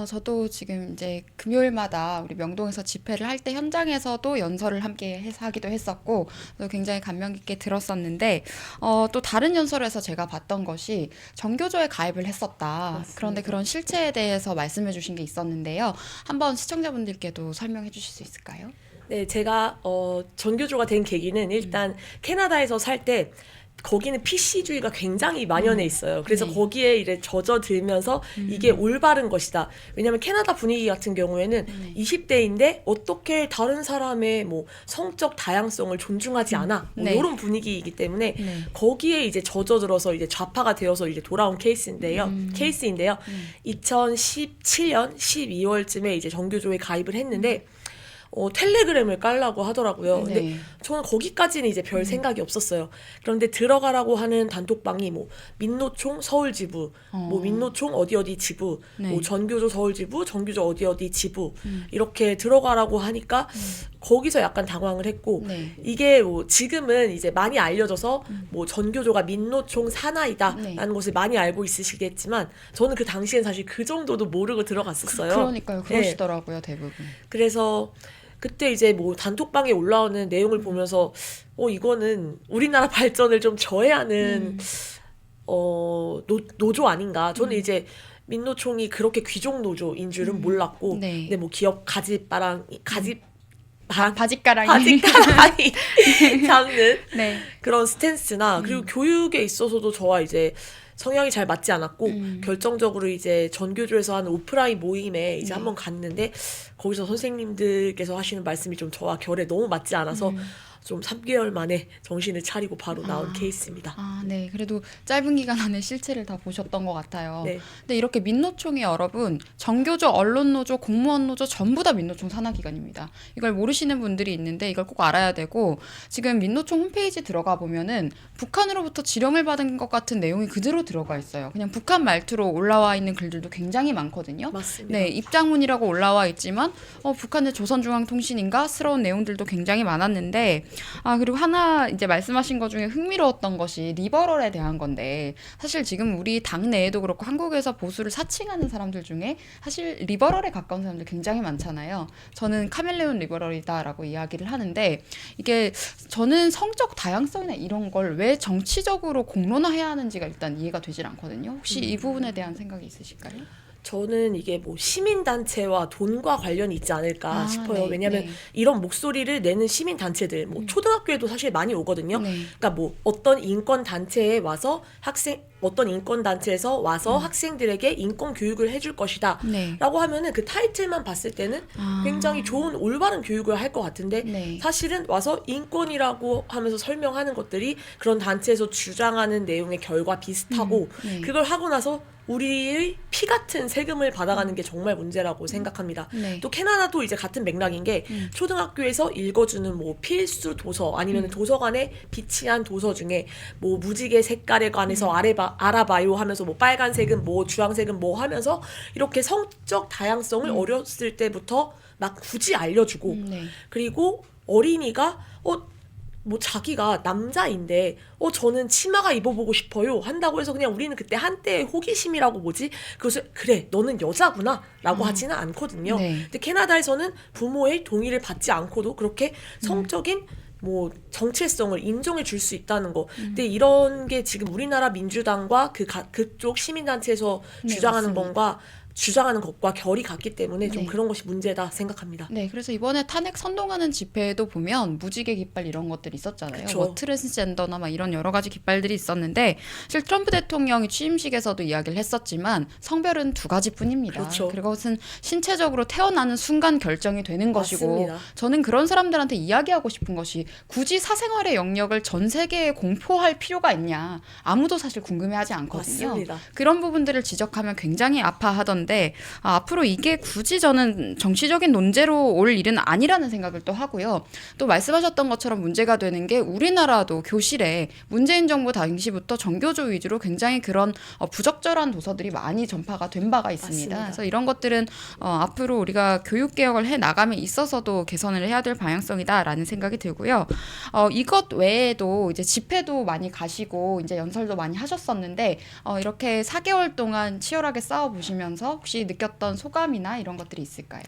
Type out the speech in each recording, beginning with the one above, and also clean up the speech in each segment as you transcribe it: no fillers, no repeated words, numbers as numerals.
저도 지금 이제 금요일마다 우리 명동에서 집회를 할 때 현장에서도 연설을 함께 해서 하기도 했었고, 또 굉장히 감명 깊게 들었었는데, 또 다른 연설에서 제가 봤던 것이 정교조에 가입을 했었다. 그런데 맞습니다. 그런 실체에 대해서 말씀해 주신 게 있었는데요. 한번 시청자분들께도 설명해 주실 수 있을까요? 네, 제가 전교조가 된 계기는 일단 캐나다에서 살 때 거기는 PC주의가 굉장히 만연해 있어요. 그래서 네. 거기에 이제 젖어들면서 이게 올바른 것이다. 왜냐하면 캐나다 분위기 같은 경우에는 네. 20대인데 어떻게 다른 사람의 뭐 성적 다양성을 존중하지 않아? 뭐 네. 이런 분위기이기 때문에 네. 거기에 이제 젖어들어서 이제 좌파가 되어서 이제 돌아온 케이스인데요. 2017년 12월쯤에 이제 정교조에 가입을 했는데 텔레그램을 깔라고 하더라고요. 근데 네. 저는 거기까지는 이제 별 생각이 없었어요. 그런데 들어가라고 하는 단톡방이 뭐 민노총 서울지부, 뭐 민노총 어디 지부, 네. 뭐 전교조 서울지부, 전교조 어디 지부 이렇게 들어가라고 하니까 거기서 약간 당황을 했고 네. 이게 뭐 지금은 이제 많이 알려져서 뭐 전교조가 민노총 사나이다라는 네. 것을 많이 알고 있으시겠지만 저는 그 당시엔 사실 그 정도도 모르고 들어갔었어요. 그러니까요. 네. 그러시더라고요, 대부분. 그래서 그때 이제 뭐 단톡방에 올라오는 내용을 보면서 이거는 우리나라 발전을 좀 저해하는 노조 아닌가. 저는 이제 민노총이 그렇게 귀족 노조인 줄은 몰랐고 네. 근데 뭐 기업 가지바랑이 바짓가랑이. 잡는 네. 그런 스탠스나 그리고 교육에 있어서도 저와 이제 성향이 잘 맞지 않았고 결정적으로 이제 전교조에서 하는 오프라인 모임에 이제 한번 갔는데 거기서 선생님들께서 하시는 말씀이 좀 저와 결에 너무 맞지 않아서 좀 3개월 만에 정신을 차리고 바로 나온 케이스입니다. 네. 그래도 짧은 기간 안에 실체를 다 보셨던 것 같아요. 네. 근데 이렇게 민노총이 여러분, 정교조, 언론노조, 공무원노조 전부 다 민노총 산하기관입니다. 이걸 모르시는 분들이 있는데 이걸 꼭 알아야 되고, 지금 민노총 홈페이지 들어가 보면은 북한으로부터 지령을 받은 것 같은 내용이 그대로 들어가 있어요. 그냥 북한 말투로 올라와 있는 글들도 굉장히 많거든요. 맞습니다. 네, 입장문이라고 올라와 있지만 북한의 조선중앙통신인가?스러운 내용들도 굉장히 많았는데, 그리고 하나 이제 말씀하신 것 중에 흥미로웠던 것이 리버럴에 대한 건데, 사실 지금 우리 당 내에도 그렇고 한국에서 보수를 사칭하는 사람들 중에 사실 리버럴에 가까운 사람들 굉장히 많잖아요. 저는 카멜레온 리버럴이다라고 이야기를 하는데, 이게 저는 성적 다양성이나 이런 걸 왜 정치적으로 공론화해야 하는지가 일단 이해가 되질 않거든요. 혹시 이 부분에 대한 생각이 있으실까요? 저는 이게 뭐 시민단체와 돈과 관련이 있지 않을까 싶어요. 네, 왜냐하면 네. 이런 목소리를 내는 시민단체들, 뭐 초등학교에도 사실 많이 오거든요. 네. 그러니까 뭐 어떤 인권단체에 와서 어떤 인권단체에서 와서 학생들에게 인권 교육을 해줄 것이다. 네. 라고 하면은 그 타이틀만 봤을 때는 굉장히 좋은 올바른 교육을 할 것 같은데 네. 사실은 와서 인권이라고 하면서 설명하는 것들이 그런 단체에서 주장하는 내용의 결과 비슷하고 네. 그걸 하고 나서 우리의 피 같은 세금을 받아가는 게 정말 문제라고 생각합니다. 네. 또 캐나다도 이제 같은 맥락인 게 초등학교에서 읽어주는 뭐 필수 도서 아니면 도서관에 비치한 도서 중에 뭐 무지개 색깔에 관해서 알아봐요 하면서 뭐 빨간색은 뭐 주황색은 뭐 하면서 이렇게 성적 다양성을 어렸을 때부터 막 굳이 알려주고 네. 그리고 어린이가 뭐 자기가 남자인데 저는 치마가 입어보고 싶어요 한다고 해서 그냥 우리는 그때 한때의 호기심이라고 뭐지 그것을 그래 너는 여자구나 라고 하지는 않거든요. 네. 근데 캐나다에서는 부모의 동의를 받지 않고도 그렇게 성적인 뭐 정체성을 인정해 줄 수 있다는 거. 근데 이런 게 지금 우리나라 민주당과 그쪽 시민단체에서 네, 주장하는 맞습니다. 주장하는 것과 결이 같기 때문에 좀 네. 그런 것이 문제다 생각합니다. 네, 그래서 이번에 탄핵 선동하는 집회에도 보면 무지개 깃발 이런 것들이 있었잖아요. 그쵸. 뭐 트랜스젠더나 막 이런 여러 가지 깃발들이 있었는데, 사실 트럼프 대통령이 취임식에서도 이야기를 했었지만 성별은 두 가지뿐입니다. 그렇죠. 그것은 신체적으로 태어나는 순간 결정이 되는 것이고, 맞습니다. 저는 그런 사람들한테 이야기하고 싶은 것이 굳이 사생활의 영역을 전 세계에 공포할 필요가 있냐, 아무도 사실 궁금해하지 않거든요. 맞습니다. 그런 부분들을 지적하면 굉장히 아파하던데, 앞으로 이게 굳이 저는 정치적인 논제로 올 일은 아니라는 생각을 또 하고요. 또 말씀하셨던 것처럼 문제가 되는 게 우리나라도 교실에 문재인 정부 당시부터 정교조 위주로 굉장히 그런 부적절한 도서들이 많이 전파가 된 바가 있습니다. 맞습니다. 그래서 이런 것들은 앞으로 우리가 교육 개혁을 해 나감에 있어서도 개선을 해야 될 방향성이다라는 생각이 들고요. 이것 외에도 이제 집회도 많이 가시고 이제 연설도 많이 하셨었는데, 이렇게 4개월 동안 치열하게 싸워 보시면서 혹시 느꼈던 소감이나 이런 것들이 있을까요?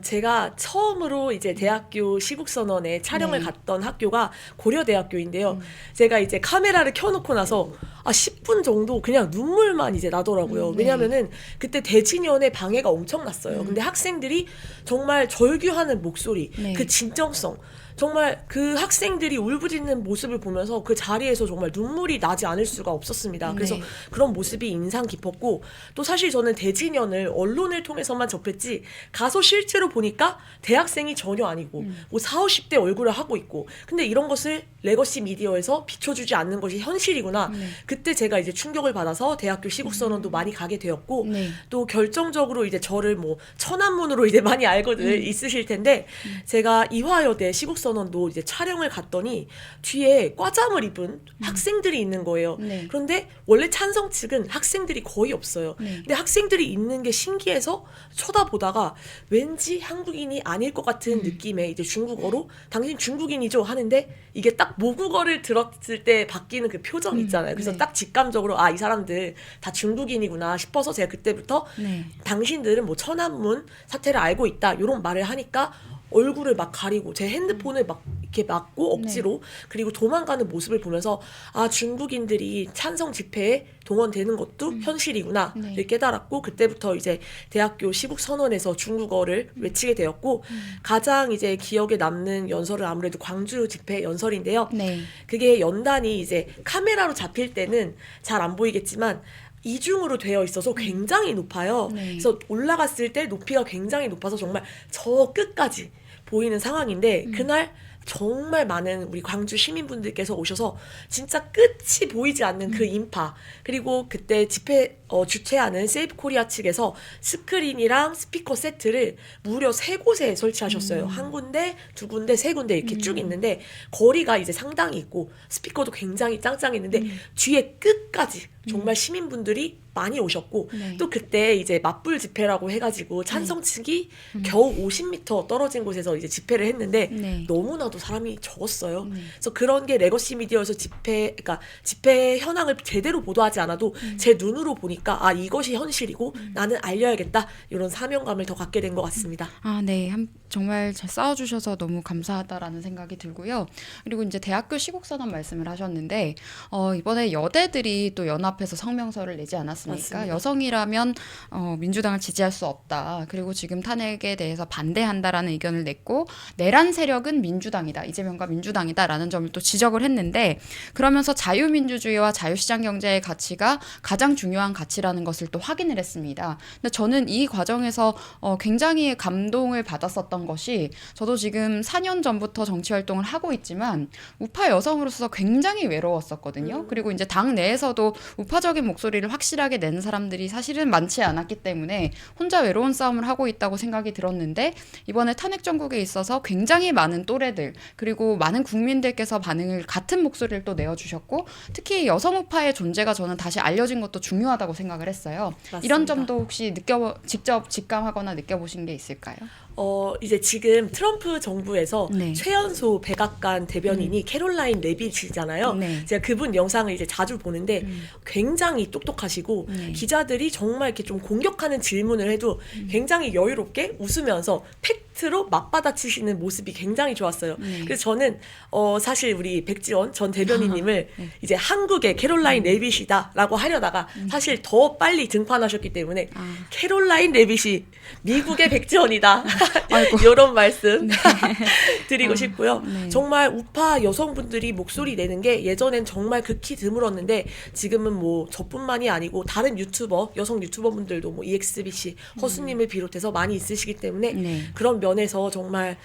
제가 처음으로 이제 대학교 시국선언에 촬영을 네. 갔던 학교가 고려대학교인데요. 제가 이제 카메라를 켜놓고 나서 10분 정도 그냥 눈물만 이제 나더라고요. 네. 왜냐면은 그때 대진연의 방해가 엄청났어요. 근데 학생들이 정말 절규하는 목소리, 네. 그 진정성, 정말 그 학생들이 울부짖는 모습을 보면서 그 자리에서 정말 눈물이 나지 않을 수가 없었습니다. 그래서 네. 그런 모습이 인상 깊었고, 또 사실 저는 대진연을 언론을 통해서만 접했지 가서 실제로 보니까 대학생이 전혀 아니고 뭐 40, 50대 얼굴을 하고 있고, 근데 이런 것을 레거시 미디어에서 비춰주지 않는 것이 현실이구나. 그때 제가 이제 충격을 받아서 대학교 시국선언도 많이 가게 되었고, 네. 또 결정적으로 이제 저를 뭐 천안문으로 이제 많이 알고들 있으실 텐데, 제가 이화여대 시국선언도 이제 촬영을 갔더니 뒤에 과잠을 입은 학생들이 있는 거예요. 네. 그런데 원래 찬성 측은 학생들이 거의 없어요. 네. 근데 학생들이 있는 게 신기해서 쳐다보다가 왠지 한국인이 아닐 것 같은 느낌의 이제 중국어로 당신 중국인이죠 하는데, 이게 딱 모국어를 들었을 때 바뀌는 그 표정 있잖아요. 그래서 네. 딱 직감적으로 이 사람들 다 중국인이구나 싶어서 제가 그때부터 네. 당신들은 뭐 천안문 사태를 알고 있다 이런 말을 하니까 얼굴을 막 가리고 제 핸드폰을 막 이렇게 막고 억지로, 그리고 도망가는 모습을 보면서 중국인들이 찬성 집회에 동원되는 것도 현실이구나 네. 를 깨달았고, 그때부터 이제 대학교 시국선언에서 중국어를 외치게 되었고, 가장 이제 기억에 남는 연설은 아무래도 광주 집회 연설인데요. 네. 그게 연단이 이제 카메라로 잡힐 때는 잘 안 보이겠지만 이중으로 되어 있어서 굉장히 높아요. 네. 그래서 올라갔을 때 높이가 굉장히 높아서 정말 저 끝까지 보이는 상황인데, 그날 정말 많은 우리 광주 시민분들께서 오셔서 진짜 끝이 보이지 않는 그 인파, 그리고 그때 집회 주최하는 세이브 코리아 측에서 스크린이랑 스피커 세트를 무려 3곳에 설치하셨어요. 한 군데, 두 군데, 세 군데 이렇게 쭉 있는데, 거리가 이제 상당히 있고 스피커도 굉장히 짱짱했는데 뒤에 끝까지 정말 시민분들이 많이 오셨고, 네. 또 그때 이제 맞불 집회라고 해가지고 찬성 측이 겨우 50m 떨어진 곳에서 이제 집회를 했는데 네. 너무나도 사람이 적었어요. 그래서 그런 게 레거시 미디어에서 그러니까 집회 현황을 제대로 보도하지 않아도 제 눈으로 보니까 이것이 현실이고 나는 알려야겠다, 이런 사명감을 더 갖게 된 것 같습니다. 네. 정말 잘 싸워주셔서 너무 감사하다라는 생각이 들고요. 그리고 이제 대학교 시국선언 말씀을 하셨는데, 이번에 여대들이 또 연합해서 성명서를 내지 않았습니까? 맞습니다. 여성이라면 민주당을 지지할 수 없다. 그리고 지금 탄핵에 대해서 반대한다라는 의견을 냈고, 내란 세력은 민주당이다. 이재명과 민주당이다라는 점을 또 지적을 했는데, 그러면서 자유민주주의와 자유시장 경제의 가치가 가장 중요한 가치라는 것을 또 확인을 했습니다. 근데 저는 이 과정에서 굉장히 감동을 받았었던 것이, 저도 지금 4년 전부터 정치 활동을 하고 있지만 우파 여성으로서 굉장히 외로웠었거든요. 그리고 이제 당 내에서도 우파적인 목소리를 확실하게 내는 사람들이 사실은 많지 않았기 때문에 혼자 외로운 싸움을 하고 있다고 생각이 들었는데, 이번에 탄핵 정국에 있어서 굉장히 많은 또래들, 그리고 많은 국민들께서 같은 목소리를 또 내어주셨고, 특히 여성 우파의 존재가 저는 다시 알려진 것도 중요하다고 생각을 했어요. 맞습니다. 이런 점도 혹시 직접 직감하거나 느껴보신 게 있을까요? 이제 지금 트럼프 정부에서 네. 최연소 백악관 대변인이 캐롤라인 레빗이잖아요. 네. 제가 그분 영상을 이제 자주 보는데 굉장히 똑똑하시고, 네. 기자들이 정말 이렇게 좀 공격하는 질문을 해도 굉장히 여유롭게 웃으면서 팩트로 맞받아치시는 모습이 굉장히 좋았어요. 그래서 저는 사실 우리 백지원 전 대변인님을 이제 한국의 캐롤라인 레빗이다라고 하려다가 사실 더 빨리 등판하셨기 때문에 캐롤라인 레빗이 미국의 백지원이다. 이런 말씀 드리고 싶고요. 네. 정말 우파 여성분들이 목소리 내는 게 예전엔 정말 극히 드물었는데, 지금은 뭐 저뿐만이 아니고 다른 여성 유튜버분들도 뭐 EXBC 허수님을 비롯해서 많이 있으시기 때문에 네. 그런 면에서 정말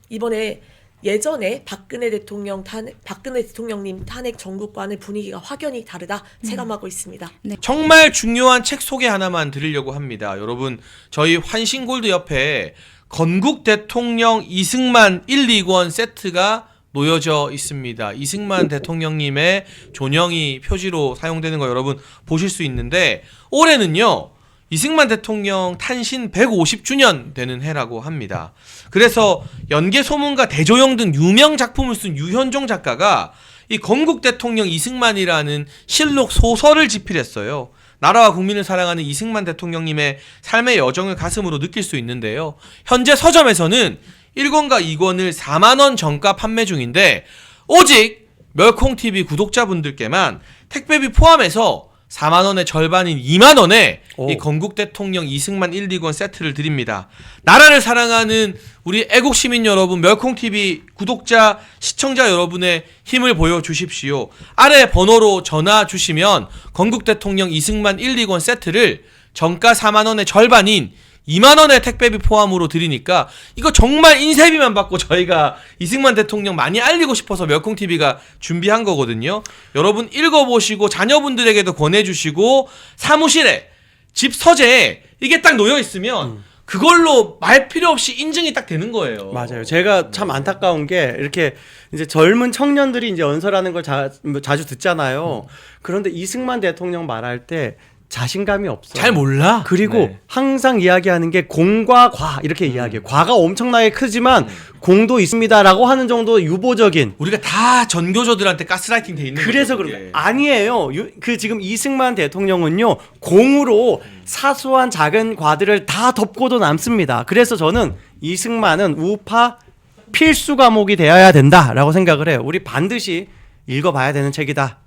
이번에 예전에 박근혜 대통령님 탄핵 전국과는 분위기가 확연히 다르다 체감하고 있습니다. 정말 중요한 책 소개 하나만 드리려고 합니다. 여러분, 저희 환신골드 옆에 건국 대통령 이승만 1, 2권 세트가 놓여져 있습니다. 이승만 대통령님의 존영이 표지로 사용되는 거 여러분 보실 수 있는데, 올해는요 이승만 대통령 탄신 150주년 되는 해라고 합니다. 그래서 연개소문과 대조영 등 유명 작품을 쓴 유현종 작가가 이 건국 대통령 이승만이라는 실록 소설을 집필했어요. 나라와 국민을 사랑하는 이승만 대통령님의 삶의 여정을 가슴으로 느낄 수 있는데요. 현재 서점에서는 1권과 2권을 4만 원 정가 판매 중인데 오직 멸콩TV 구독자분들께만 택배비 포함해서 4만 원의 절반인 2만 원에 이 건국 대통령 이승만 1, 2권 세트를 드립니다. 나라를 사랑하는 우리 애국 시민 여러분, 멸콩TV 구독자, 시청자 여러분의 힘을 보여주십시오. 아래 번호로 전화 주시면 건국 대통령 이승만 1, 2권 세트를 정가 4만 원의 절반인 2만 원의 택배비 포함으로 드리니까 이거 정말 인쇄비만 받고 저희가 이승만 대통령 많이 알리고 싶어서 멸콩TV가 준비한 거거든요. 여러분 읽어보시고 자녀분들에게도 권해주시고 사무실에 집 서재에 이게 딱 놓여 있으면 그걸로 말 필요 없이 인증이 딱 되는 거예요. 맞아요. 제가 참 안타까운 게 이렇게 이제 젊은 청년들이 이제 연설하는 걸 자주 듣잖아요. 그런데 이승만 대통령 말할 때 자신감이 없어. 잘 몰라. 그리고 네. 항상 이야기하는 게 공과 과 이렇게 이야기해요. 과가 엄청나게 크지만 공도 있습니다라고 하는 정도 유보적인. 우리가 다 전교조들한테 가스라이팅 돼 있는 그래서 거죠, 그런 그게. 아니에요. 그 지금 이승만 대통령은요 공으로 사소한 작은 과들을 다 덮고도 남습니다. 그래서 저는 이승만은 우파 필수 과목이 되어야 된다라고 생각을 해요. 우리 반드시 읽어봐야 되는 책이다.